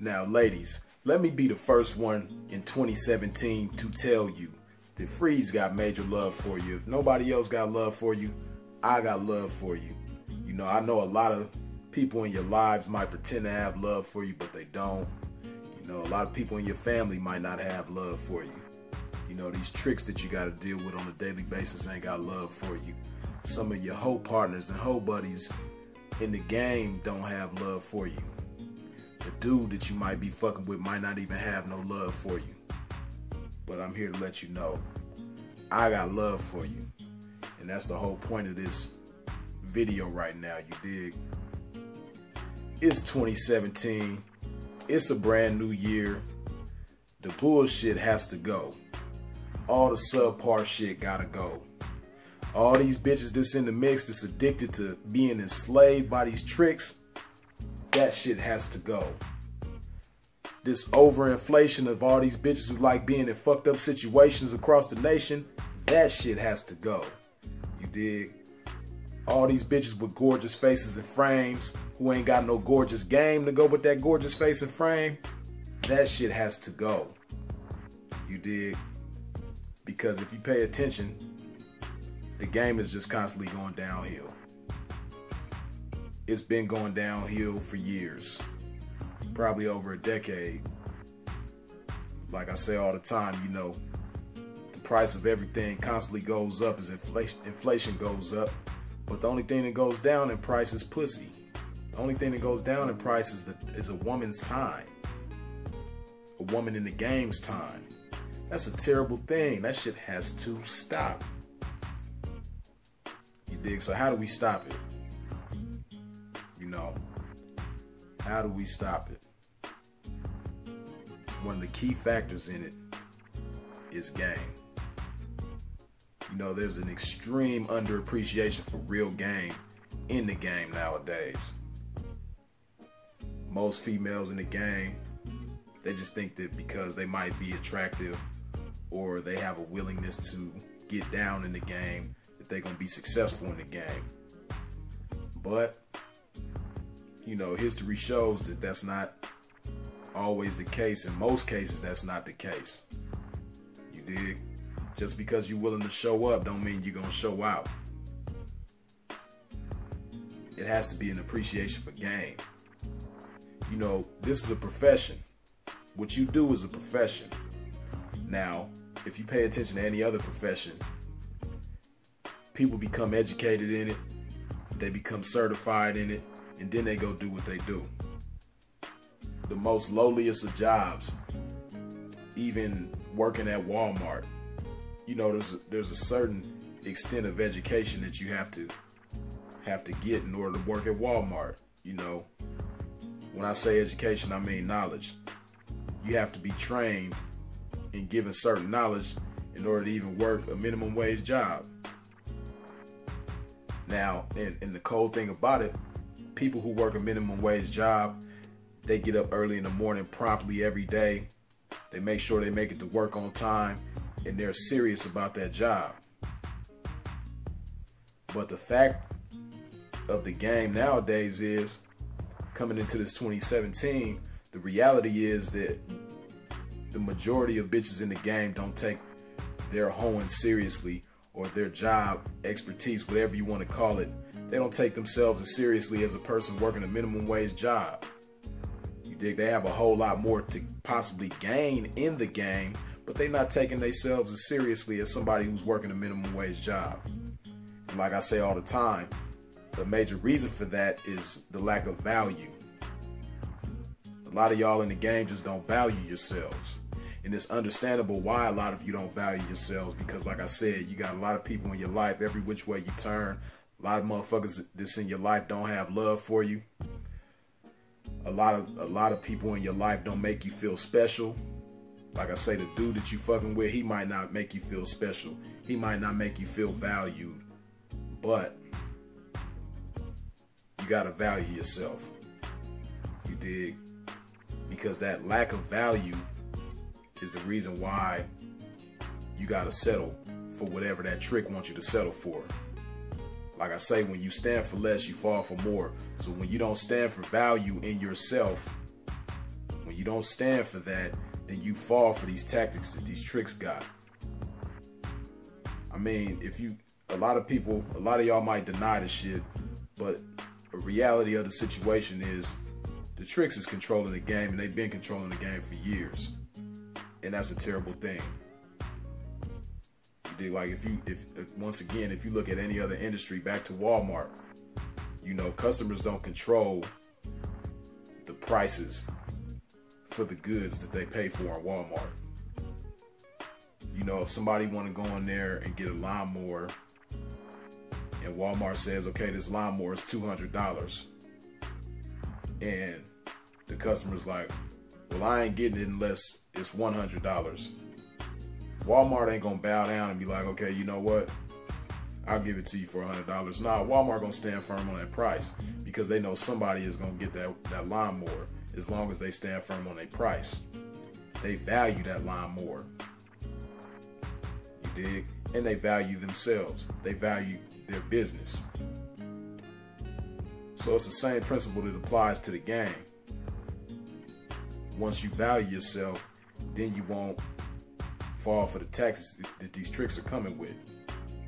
Now, ladies, let me be the first one in 2017 to tell you that Freeze got major love for you. If nobody else got love for you, I got love for you. You know, I know a lot of people in your lives might pretend to have love for you, but they don't. You know, a lot of people in your family might not have love for you. You know, these tricks that you got to deal with on a daily basis ain't got love for you. Some of your hoe partners and hoe buddies in the game don't have love for you. The dude that you might be fucking with might not even have no love for you. But I'm here to let you know, I got love for you. And that's the whole point of this video right now, you dig? It's 2017. It's a brand new year. The bullshit has to go. All the subpar shit gotta go. All these bitches that's in the mix that's addicted to being enslaved by these tricks, that shit has to go. This overinflation of all these bitches who like being in fucked up situations across the nation, that shit has to go. You dig? All these bitches with gorgeous faces and frames who ain't got no gorgeous game to go with that gorgeous face and frame, that shit has to go. You dig? Because if you pay attention, the game is just constantly going downhill. It's been going downhill for years, probably over a decade. Like I say all the time, you know, the price of everything constantly goes up as inflation goes up. But the only thing that goes down in price is pussy. The only thing that goes down in price is a woman's time. A woman in the game's time. That's a terrible thing. That shit has to stop. You dig? So how do we stop it? You know, how do we stop it? One of the key factors in it is game. You know, there's an extreme underappreciation for real game in the game nowadays. Most females in the game, they just think that because they might be attractive or they have a willingness to get down in the game, that they're going to be successful in the game. But, you know, history shows that that's not always the case. In most cases, that's not the case. You dig? Just because you're willing to show up don't mean you're going to show out. It has to be an appreciation for game. You know, this is a profession. What you do is a profession. Now, if you pay attention to any other profession, people become educated in it, they become certified in it, and then they go do what they do. The most lowliest of jobs, even working at Walmart, you know, there's a certain extent of education that you have to get in order to work at Walmart. You know, when I say education, I mean knowledge. You have to be trained and given certain knowledge in order to even work a minimum wage job. Now, and the cold thing about it, people who work a minimum wage job, they get up early in the morning promptly every day. They make sure they make it to work on time, and they're serious about that job. But the fact of the game nowadays is, coming into this 2017, the reality is that the majority of bitches in the game don't take their hoeing seriously, or their job expertise, whatever you want to call it. They don't take themselves as seriously as a person working a minimum wage job. You dig? They have a whole lot more to possibly gain in the game, but they're not taking themselves as seriously as somebody who's working a minimum wage job. And like I say all the time, the major reason for that is the lack of value. A lot of y'all in the game just don't value yourselves. And it's understandable why a lot of you don't value yourselves, because like I said, you got a lot of people in your life, every which way you turn. A lot of motherfuckers that's in your life don't have love for you. A lot of people in your life don't make you feel special. Like I say, the dude that you fucking with, he might not make you feel special. He might not make you feel valued. But you gotta value yourself. You dig? Because that lack of value is the reason why you gotta settle for whatever that trick wants you to settle for. Like I say, when you stand for less, you fall for more. So when you don't stand for value in yourself, when you don't stand for that, then you fall for these tactics that these tricks got. I mean, a lot of y'all might deny the shit, but the reality of the situation is the tricks is controlling the game, and they've been controlling the game for years. And that's a terrible thing. You dig? Like if once again, if you look at any other industry, back to Walmart, you know, customers don't control the prices for the goods that they pay for in Walmart. You know, if somebody want to go in there and get a lawnmower, and Walmart says, okay, this lawnmower is $200, and the customer's like, well, I ain't getting it unless it's $100. Walmart ain't gonna bow down and be like, okay, you know what? I'll give it to you for $100. Nah, Walmart gonna stand firm on that price because they know somebody is gonna get that lawnmower as long as they stand firm on their price. They value that lawnmower. You dig? And they value themselves. They value their business. So it's the same principle that applies to the game. Once you value yourself, then you won't fall for the tactics that these tricks are coming with.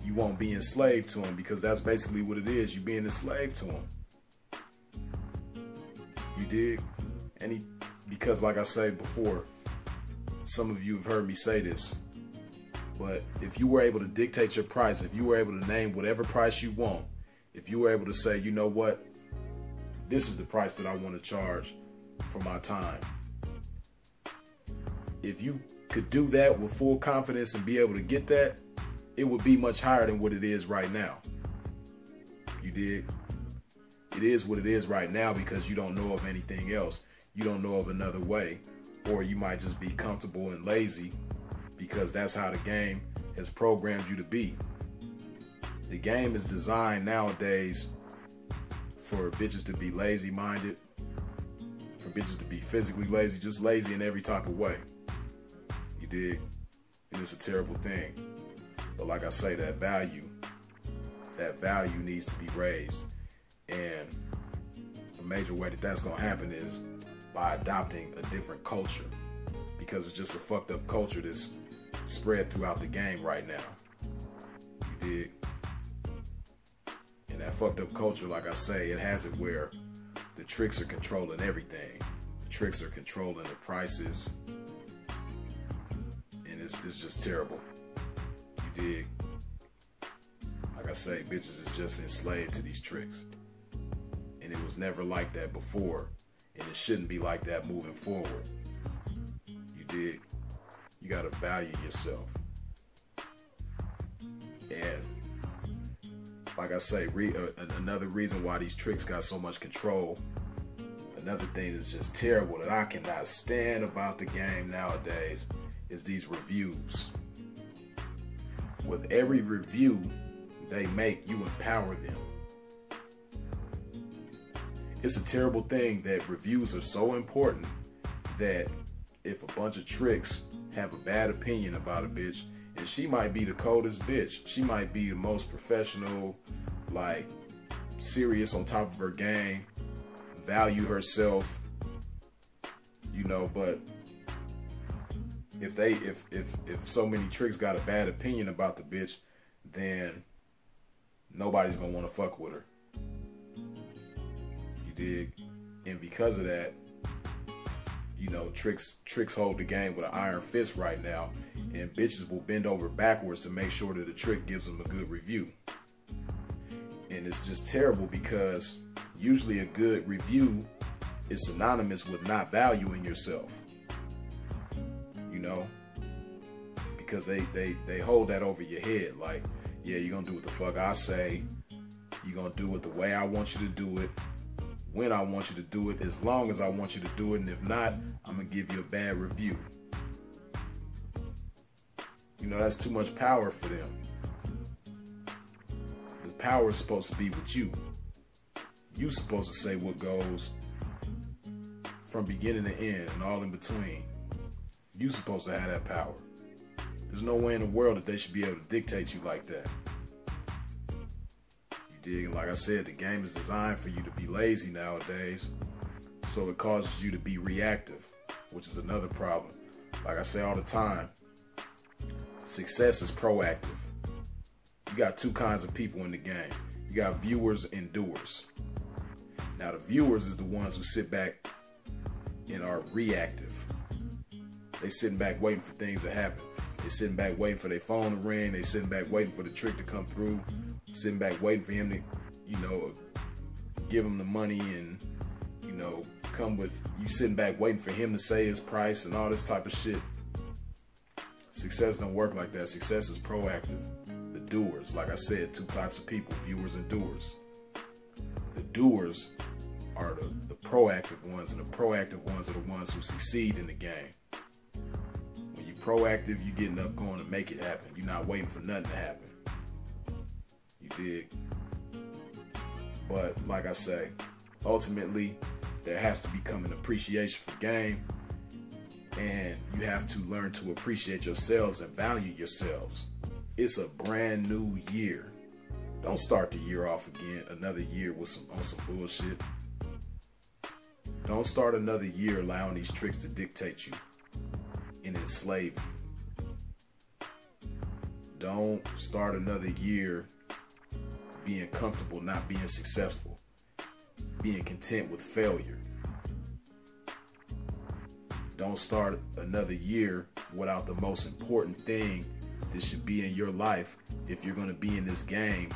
You won't be enslaved to them, because that's basically what it is. You're being enslaved to them. You dig? Because like I said before, some of you have heard me say this, but if you were able to dictate your price, if you were able to name whatever price you want, if you were able to say, you know what, this is the price that I want to charge for my time. If you could do that with full confidence and be able to get that, it would be much higher than what it is right now. You dig? It is what it is right now because you don't know of anything else. You don't know of another way. Or you might just be comfortable and lazy because that's how the game has programmed you to be. The game is designed nowadays for bitches to be lazy-minded, for bitches to be physically lazy, just lazy in every type of way. You dig? And it's a terrible thing. But like I say, that value needs to be raised. And a major way that that's going to happen is by adopting a different culture, because it's just a fucked up culture that's spread throughout the game right now. You dig? And that fucked up culture, like I say, it has it where the tricks are controlling everything. The tricks are controlling the prices. And it's just terrible. You dig? Like I say, bitches is just enslaved to these tricks. And it was never like that before. And it shouldn't be like that moving forward. You dig? You gotta value yourself. And like I say, another reason why these tricks got so much control, another thing that's just terrible that I cannot stand about the game nowadays, is these reviews. With every review they make, you empower them. It's a terrible thing that reviews are so important that if a bunch of tricks have a bad opinion about a bitch, and she might be the coldest bitch, she might be the most professional, like serious, on top of her game, value herself, you know, but if so many tricks got a bad opinion about the bitch, then nobody's gonna want to fuck with her. You dig? And because of that, you know, tricks hold the game with an iron fist right now, and bitches will bend over backwards to make sure that the trick gives them a good review. And it's just terrible because usually a good review is synonymous with not valuing yourself. You know? Because they hold that over your head, like, yeah, you're gonna do what the fuck I say, you're gonna do it the way I want you to do it, when I want you to do it, as long as I want you to do it, and if not, I'm gonna give you a bad review. You know, that's too much power for them. The power is supposed to be with you. You're supposed to say what goes from beginning to end and all in between. You're supposed to have that power. There's no way in the world that they should be able to dictate you like that. You dig? And like I said, the game is designed for you to be lazy nowadays, so it causes you to be reactive. which is another problem. Like I say all the time, success is proactive. You got two kinds of people in the game. You got viewers and doers. Now the viewers is the ones who sit back and are reactive. They sitting back waiting for things to happen. They sitting back waiting for their phone to ring. They sitting back waiting for the trick to come through. Sitting back waiting for him to, give him the money and, come with, you sitting back waiting for him to say his price and all this type of shit. Success don't work like that. Success is proactive. The doers, like I said, two types of people, viewers and doers. The doers are the proactive ones, and the proactive ones are the ones who succeed in the game. When you're proactive, you're getting up, going to make it happen. You're not waiting for nothing to happen. You dig? But like I say, ultimately, there has to become an appreciation for game, and you have to learn to appreciate yourselves and value yourselves. It's a brand new year. Don't start the year off again, another year with some bullshit. Don't start another year allowing these tricks to dictate you and enslave you. Don't start another year being comfortable, not being successful, being content with failure. Don't start another year without the most important thing that should be in your life if you're going to be in this game,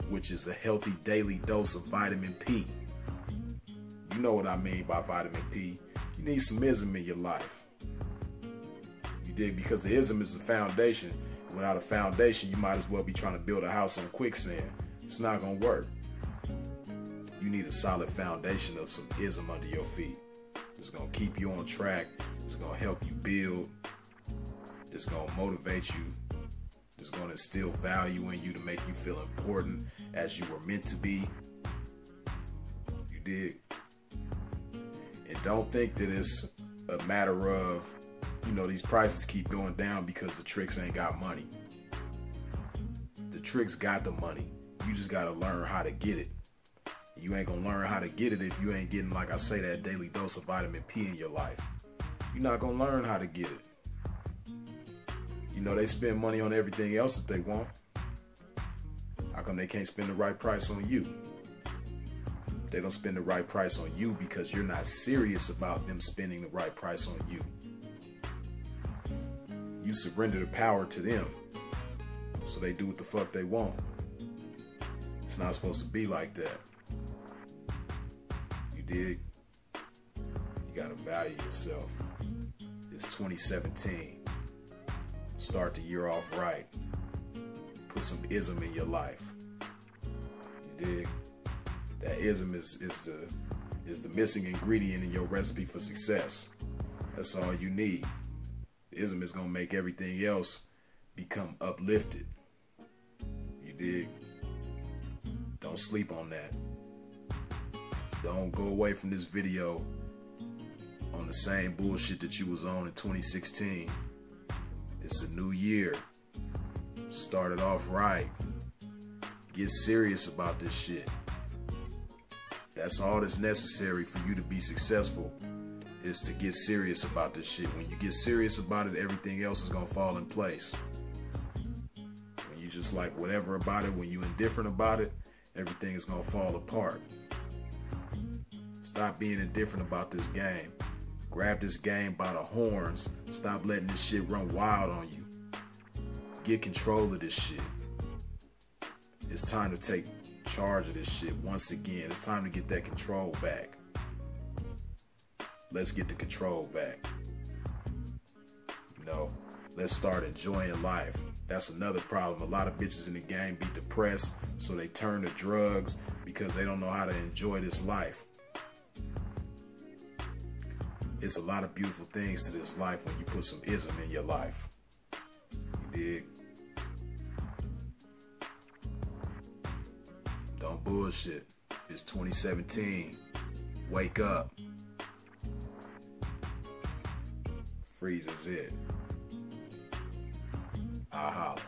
which is a healthy daily dose of vitamin P. You know what I mean by vitamin P. You need some ism in your life. You dig? Because the ism is the foundation. Without a foundation, you might as well be trying to build a house on quicksand. It's not going to work. You need a solid foundation of some ism under your feet. It's going to keep you on track. It's going to help you build. It's going to motivate you. It's going to instill value in you to make you feel important as you were meant to be. You dig? And don't think that it's a matter of, these prices keep going down because the tricks ain't got money. The tricks got the money. You just got to learn how to get it. You ain't going to learn how to get it if you ain't getting, like I say, that daily dose of vitamin P in your life. You're not going to learn how to get it. They spend money on everything else that they want. How come they can't spend the right price on you? They don't spend the right price on you because you're not serious about them spending the right price on you. You surrender the power to them, so they do what the fuck they want. It's not supposed to be like that. You dig? You gotta value yourself. It's 2017. Start the year off right. Put some ism in your life. You dig? That ism is the missing ingredient in your recipe for success. That's all you need. The ism is gonna make everything else become uplifted. You dig? Don't sleep on that. Don't go away from this video on the same bullshit that you was on in 2016. It's a new year. Start it off right. Get serious about this shit. That's all that's necessary for you to be successful, is to get serious about this shit. When you get serious about it, everything else is gonna fall in place. When you just like whatever about it, when you indifferent about it, everything is gonna fall apart. Stop being indifferent about this game. Grab this game by the horns. Stop letting this shit run wild on you. Get control of this shit. It's time to take charge of this shit once again. It's time to get that control back. Let's get the control back. Let's start enjoying life. That's another problem. A lot of bitches in the game be depressed, so they turn to drugs because they don't know how to enjoy this life. It's a lot of beautiful things to this life when you put some ism in your life. You dig? Don't bullshit. It's 2017. Wake up. Freeze is it. I'll holler.